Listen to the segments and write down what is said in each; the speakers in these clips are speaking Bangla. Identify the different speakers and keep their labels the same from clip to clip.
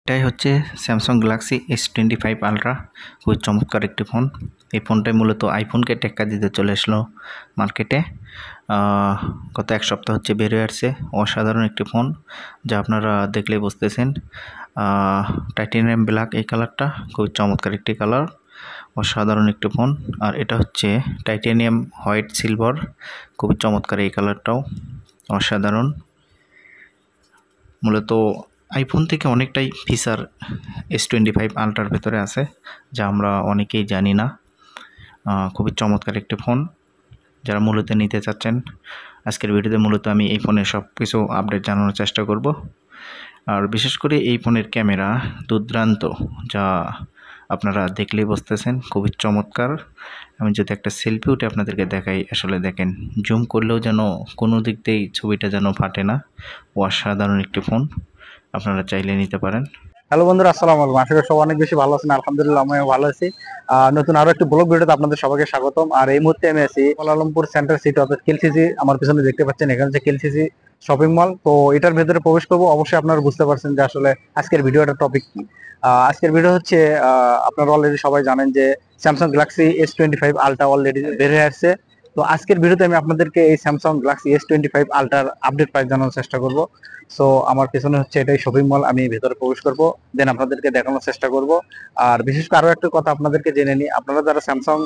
Speaker 1: এটাই হচ্ছে স্যামসাং গ্যালাক্সি S25 আলট্রা, খুবই চমৎকার একটি ফোন। এই ফোনটাই মূলত আইফোনকে টেক্কা দিতে চলে আসলো মার্কেটে। গত এক সপ্তাহ হচ্ছে বের হয়ে আসছে। অসাধারণ একটি ফোন, যা আপনারা দেখলেই বুঝতেছেন। টাইটেনিয়াম ব্ল্যাক এই কালারটা, খুবই চমৎকার একটি কালার, অসাধারণ একটি ফোন। আর এটা হচ্ছে টাইটেনিয়াম হোয়াইট সিলভার, খুবই চমৎকার এই কালারটাও, অসাধারণ। মূলত আইফোন থেকে অনেকটাই ফিচার S25 আলট্রার ভেতরে আছে, যা আমরা অনেকেই জানি না। খুবই চমৎকার একটি ফোন, যারা মূলত নিতে চাচ্ছেন। আজকের ভিডিওতে মূলত আমি এই ফোনের সব কিছু আপডেট জানানোর চেষ্টা করব। আর বিশেষ করে এই ফোনের ক্যামেরা দুর্দান্ত, যা আপনারা দেখলেই বুঝতেছেন, খুবই চমৎকার। আমি যদি একটা সেলফি উঠে আপনাদেরকে দেখাই, আসলে দেখেন জুম করলেও যেন কোনো দিক দিয়েই ছবিটা যেন ফাটে না। অসাধারণ একটি ফোন, আপনারা চাইলে নিতে পারেন।
Speaker 2: হ্যালো বন্ধুরা, আসসালামু আলাইকুম। আশা করি সবাই অনেক বেশি ভালো আছেন। আলহামদুলিল্লাহ আমিও ভালো আছি। নতুন আরো একটি ব্লগ ভিডিওতে আপনাদের সবাইকে স্বাগতম। আর এই মুহূর্তে আমি আছি কুয়ালালামপুর সেন্টার সিটি অর্থাৎ কেএলসিসি। আমার পিছনে দেখতে পাচ্ছেন, এখানে হচ্ছে কেএলসিসি শপিং মল। তো এটার ভেতরে প্রবেশ করবো। অবশ্যই আপনারা বুঝতে পারছেন যে আসলে আজকের ভিডিওটার টপিক কি। আজকের ভিডিও হচ্ছে, আপনারা অলরেডি সবাই জানেন যে Samsung Galaxy S25 ultra already বের হয়ে আসছে। তো আজকের ভিডিওতে আমি আপনাদেরকে এই স্যামসাং গ্যালাক্সি S25 আলট্রার আপডেট প্রাইস জানানোর চেষ্টা করব। সো আমার পেছনে হচ্ছে এটাই শপিং মল। আমি ভেতরে প্রবেশ করব, দেন আপনাদেরকে দেখানোর চেষ্টা করব। আর বিশেষ করে আরো একটা কথা আপনাদেরকে জেনে নিই, আপনারা যারা স্যামসাং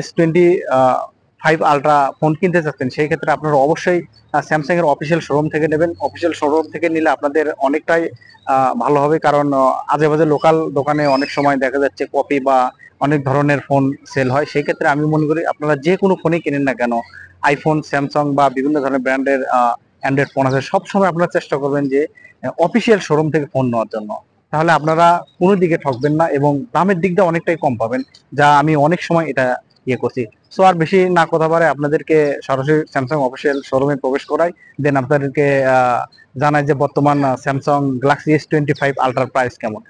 Speaker 2: S25 আলট্রা ফোন কিনতে চাচ্ছেন, সেই ক্ষেত্রে আপনারা অবশ্যই স্যামসাং এর অফিসিয়াল শোরুম থেকে নেবেন। অফিসিয়াল শোরুম থেকে নিলে আপনাদের অনেকটাই ভালো হবে, কারণ আজে বাজে লোকাল দোকানে অনেক সময় দেখা যাচ্ছে কপি বা অনেক ধরনের ফোন সেল হয়। সেই ক্ষেত্রে আমি মনে করি আপনারা যে কোনো ফোনই কিনেন না কেন, আইফোন, স্যামসাং বা বিভিন্ন ধরনের ব্র্যান্ডের অ্যান্ড্রয়েড ফোন আছে, সবসময় আপনারা চেষ্টা করবেন যে অফিসিয়াল শোরুম থেকে ফোন নেওয়ার জন্য। তাহলে আপনারা কোনো দিকে ঠকবেন না এবং দামের দিক দিয়ে অনেকটাই কম পাবেন, যা আমি অনেক সময় এটা করছি। সো আর বেশি না কথা বাড়ে, আপনাদেরকে সরাসরি স্যামসাং অফিসিয়াল শোরুমে প্রবেশ করাই, দেন আপনাদেরকে জানাই যে বর্তমান স্যামসাং গ্যালাক্সি S25 আলট্রার প্রাইস কেমন।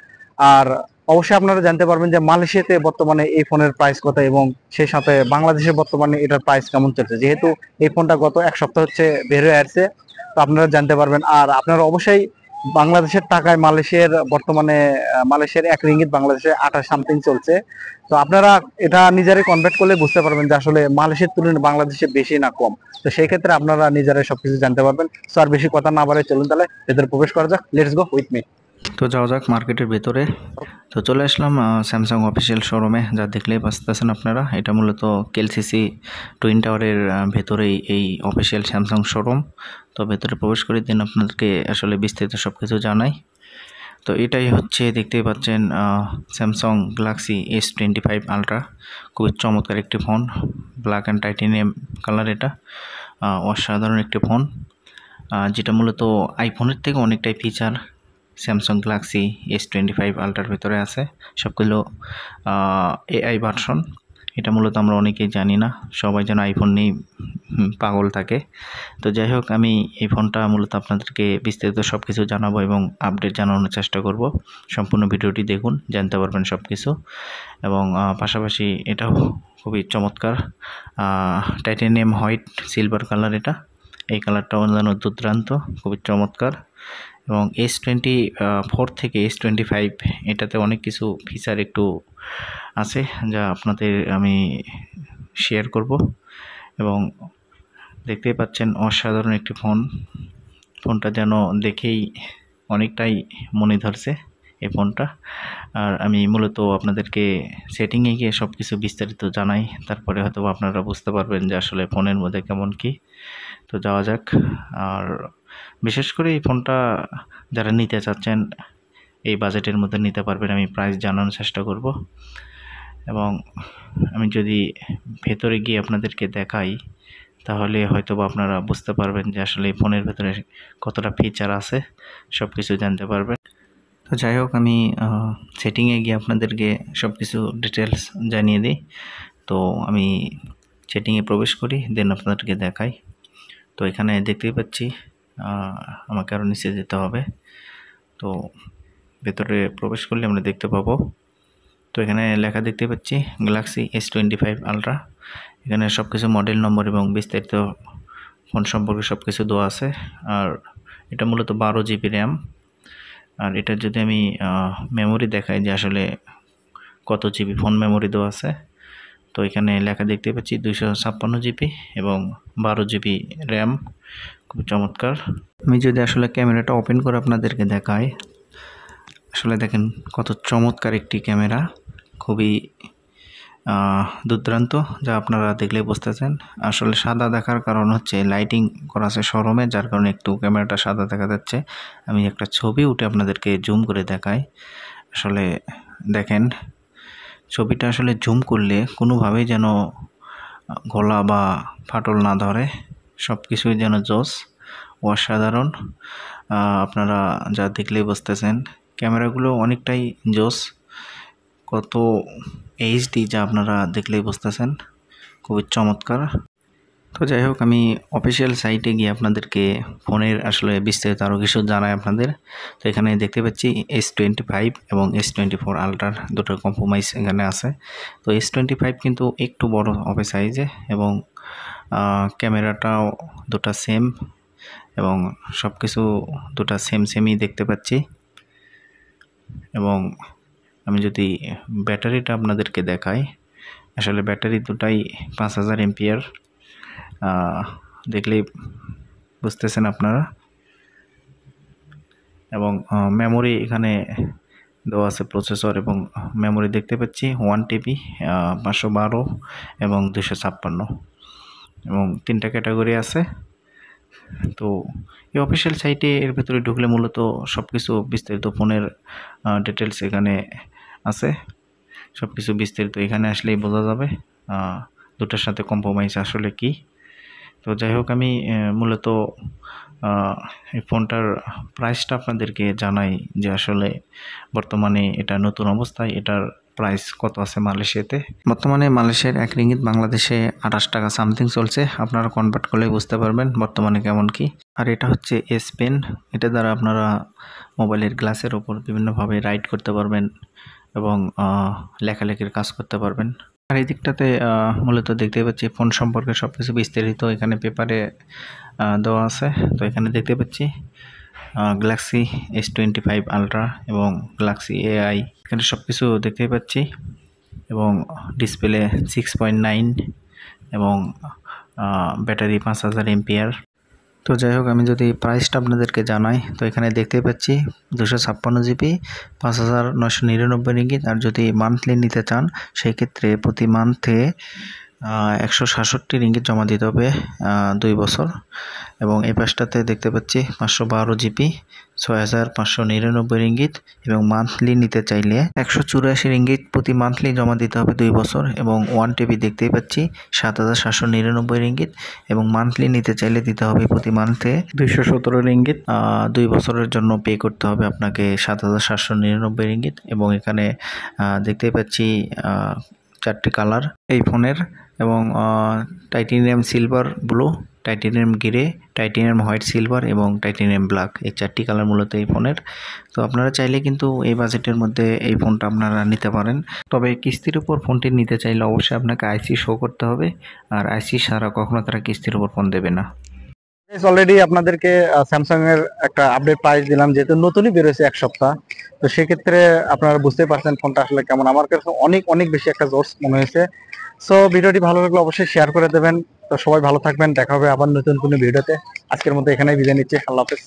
Speaker 2: আর অবশ্যই আপনারা জানতে পারবেন যে মালয়েশিয়াতে বর্তমানে এই ফোনের প্রাইস কত, এবং সেই সাথে বাংলাদেশে বর্তমানে এটার প্রাইস কেমন চলছে। যেহেতু এই ফোনটা গত এক সপ্তাহ হচ্ছে বের হয়ে আসছে, তো আপনারা জানতে পারবেন। আর আপনারা অবশ্যই বাংলাদেশের টাকায় বর্তমানে মালয়েশিয়ার 1 রিঙ্গিত বাংলাদেশে 28 সামথিং চলছে। তো আপনারা এটা নিজেরাই কনভার্ট করলে বুঝতে পারবেন যে আসলে মালয়েশিয়ার তুলনায় বাংলাদেশে বেশি না কম। তো সেই ক্ষেত্রে আপনারা নিজেরাই সবকিছু জানতে পারবেন। সো আর বেশি কথা না বাড়াই, চলুন তাহলে ভেতরে প্রবেশ করা যাক। Let's go with me.
Speaker 1: তো যাওয়া যাক মার্কেটের ভেতরে। তো চলে আসলাম স্যামসাং অফিসিয়াল শোরুমে, যা দেখলেই বুঝতেছেন আপনারা। এটা মূলত কেএলসিসি টুইন টাওয়ারের ভেতরেই এই অফিসিয়াল স্যামসাং শোরুম। তো ভেতরে প্রবেশ করে দিন আপনাদেরকে আসলে বিস্তারিত সব কিছু জানাই। তো এটাই হচ্ছে, দেখতেই পাচ্ছেন, স্যামসাং গ্যালাক্সি S25 আলট্রা, খুবই চমৎকার একটি phone, black and titanium colour. এটা অসাধারণ একটি ফোন, যেটা মূলত আইফোনের থেকে অনেকটাই ফিচার স্যামসাং গ্যালাক্সি S25 আলট্রার ভেতরে আছে। সবগুলো AI ভার্সন। এটা মূলত আমরা অনেকেই জানি না, সবাই যেন আইফোন নিয়ে পাগল থাকে। তো যাই হোক, আমি এই ফোনটা মূলত আপনাদেরকে বিস্তারিত সব কিছু জানাবো এবং আপডেট জানানোর চেষ্টা করব। সম্পূর্ণ ভিডিওটি দেখুন, জানতে পারবেন সব কিছু। এবং পাশাপাশি এটাও খুবই চমৎকার, টাইটেনিয়াম হোয়াইট সিলভার কালার। এই কালারটাও যেন দুর্দান্ত, খুবই চমৎকার। এবং S24 থেকে S25 এটাতে অনেক কিছু ফিচার একটু আছে, যা আপনাদের আমি শেয়ার করব। এবং দেখতেই পাচ্ছেন, অসাধারণ একটি ফোনটা যেন দেখেই অনেকটাই মনে ধরছে এই ফোনটা। আর আমি মূলত আপনাদেরকে সেটিংয়ে গিয়ে সব কিছু বিস্তারিত জানাই, তারপরে হয়তো আপনারা বুঝতে পারবেন যে আসলে ফোনের মধ্যে কেমন কি। তো যাওয়া যাক। আর বিশেষ করে এই ফোনটা যারা নিতে চাচ্ছেন, এই বাজেটের মধ্যে নিতে পারবেন, আমি প্রাইস জানানোর চেষ্টা করব। এবং আমি যদি ভেতরে গিয়ে আপনাদেরকে দেখাই, তাহলে হয়তো আপনারা বুঝতে পারবেন যে আসলে এই ফোনের ভেতরে কতটা ফিচার আছে, সব কিছু জানতে পারবেন। তো যাই হোক, আমি সেটিংয়ে গিয়ে আপনাদেরকে সব কিছু ডিটেলস জানিয়ে দিই। তো আমি সেটিংয়ে প্রবেশ করি, দেন আপনাদেরকে দেখাই। তো এখানে দেখতেই পাচ্ছি আমাকে আরও নিচে যেতে হবে। তো ভেতরে প্রবেশ করলে আমরা দেখতে পাবো, তো এখানে লেখা দেখতে পাচ্ছি গ্যালাক্সি S25 আলট্রা। এখানে সব কিছু মডেল নম্বর এবং বিস্তারিত ফোন সম্পর্কে সব কিছু দেওয়া আছে। আর এটা মূলত 12 GB র্যাম, আর এটা যদি আমি মেমোরি দেখাই যে আসলে কত জিবি ফোন মেমোরি দেওয়া আছে, তো এখানে লেখা দেখতে পাচ্ছি 256 জিবি এবং 12 জিবি র্যাম, খুব চমৎকার। আমি যদি আসলে ক্যামেরাটা ওপেন করে আপনাদেরকে দেখাই, আসলে দেখেন কত চমৎকার একটি ক্যামেরা, খুবই দুর্দান্ত, যা আপনারা দেখলেই বুঝতেছেন। আসলে সাদা দেখার কারণ হচ্ছে লাইটিং করা আছে শোরুমে, যার কারণে একটু ক্যামেরাটা সাদা দেখা যাচ্ছে। আমি একটা ছবি উঠে আপনাদেরকে জুম করে দেখাই। আসলে দেখেন ছবিটা আসলে জুম করলে কোনোভাবেই যেন গলা বা ফাটল না ধরে, সব কিছুই যেন জোস, অসাধারণ। আপনারা যা দেখলেই বুঝতেছেন, ক্যামেরাগুলো অনেকটাই জোস, কত এইচডি যা আপনারা দেখলেই বুঝতেছেন, খুবই চমৎকার। তো যাই হোক, আমি অফিসিয়াল সাইটে গিয়ে আপনাদেরকে ফোনের আসলে বিস্তারিত আরও কিছু জানাই আপনাদের। তো এখানে দেখতে পাচ্ছি S25 এবং S24 আলট্রার দুটো কম্প্রোমাইজ এখানে আছে। তো S25 কিন্তু একটু বড় হবে সাইজে, এবং ক্যামেরাটাও দুটা সেম, এবং সব কিছু দুটা সেমই দেখতে পাচ্ছি। এবং আমি যদি ব্যাটারিটা আপনাদেরকে দেখাই, আসলে ব্যাটারি দুটাই 5000 এমপিয়ার, দেখলেই বুঝতেছেন আপনারা। এবং মেমোরি এখানে দেওয়া আছে, প্রসেসর এবং মেমোরি দেখতে পাচ্ছি 1 TB, 512 এবং 256, এবং 3টা ক্যাটাগরি আছে। তো এই অফিসিয়াল সাইটে এর ভেতরে ঢুকলে মূলত সব কিছু বিস্তারিত ফোনের ডিটেলস এখানে আছে, সব কিছু বিস্তারিত এখানে আসলেই বোঝা যাবে দুটার সাথে কম্প্রোমাইজ আসলে কি। তো যাই হোক, আমি মূলত এই ফোনটার প্রাইসটা আপনাদেরকে জানাই যে আসলে বর্তমানে এটা নতুন অবস্থায় এটার প্রাইস কত আছে মালয়েশিয়াতে। বর্তমানে মালয়েশিয়ার 1 রিঙ্গিত বাংলাদেশে 28 টাকা সামথিং চলছে, আপনারা কনভার্ট করলে বুঝতে পারবেন বর্তমানে কেমন কি। আর এটা হচ্ছে S Pen, এটা দ্বারা আপনারা মোবাইলের গ্লাসের ওপর বিভিন্নভাবে রাইট করতে পারবেন এবং লেখালেখির কাজ করতে পারবেন। আর এই দিকটাতে মূলত দেখতে পাচ্ছি ফোন সম্পর্কে সব কিছু বিস্তারিত এখানে পেপারে দেওয়া আছে। তো এখানে দেখতে পাচ্ছি গ্যালাক্সি S25 আলট্রা এবং গ্যালাক্সি AI, এখানে সব কিছু দেখতে পাচ্ছি। এবং ডিসপ্লে 6.9 এবং ব্যাটারি 5000 এমপিয়ার। তো যাই হোক, আমি যদি প্রাইসটা আপনাদেরকে জানাই, তো এখানে দেখতে পাচ্ছি 256 জিবি 5999 রিঙ্গিত। আর যদি মান্থলি নিতে চান সেই ক্ষেত্রে প্রতি মান্থে 167 রিঙ্গিত জমা দিতে হবে 2 বছর। এবং এই পাশটাতে দেখতে পাচ্ছি 512 জিবি 6599 রিঙ্গিত, এবং মান্থলি নিতে চাইলে 184 রিঙ্গিত প্রতি মান্থলি জমা দিতে হবে 2 বছর। এবং 1 TB দেখতেই পাচ্ছি 7799 রিঙ্গিত, এবং মান্থলি নিতে চাইলে দিতে হবে প্রতি মান্থে 217 রিঙ্গিত। 2 বছরের জন্য পে করতে হবে আপনাকে 7799 রিঙ্গিত। এবং এখানে দেখতেই পাচ্ছি 4টি কালার এই ফোনের, এবং titanium silver blue, titanium grey, titanium white silver এবং টাইটেনিয়াম ব্ল্যাক, এই 4টি কালার মূলত এই ফোনের। তো আপনারা চাইলে কিন্তু এই বাজেটের মধ্যে এই ফোনটা আপনারা নিতে পারেন। তবে কিস্তির উপর ফোনটি নিতে চাইলে অবশ্যই আপনাকে আইসি শো করতে হবে, আর আইসি ছাড়া কখনো তারা কিস্তির উপর ফোন দেবে না।
Speaker 2: অলরেডি আপনাদেরকে স্যামসাং এর একটা আপডেট প্রাইস দিলাম, যেহেতু নতুনই বেরোয়েছে 1 সপ্তাহ। তো সেক্ষেত্রে আপনারা বুঝতেই পারছেন ফোনটা আসলে কেমন। আমার কাছে অনেক অনেক বেশি একটা জোস মনে হয়েছে। সো ভিডিওটি ভালো লাগলে অবশ্যই শেয়ার করে দেবেন। তো সবাই ভালো থাকবেন, দেখা হবে আবার নতুন কোনো ভিডিওতে। আজকের মতো এখানেই বিদায় নিচ্ছি, আল্লাহ হাফেজ।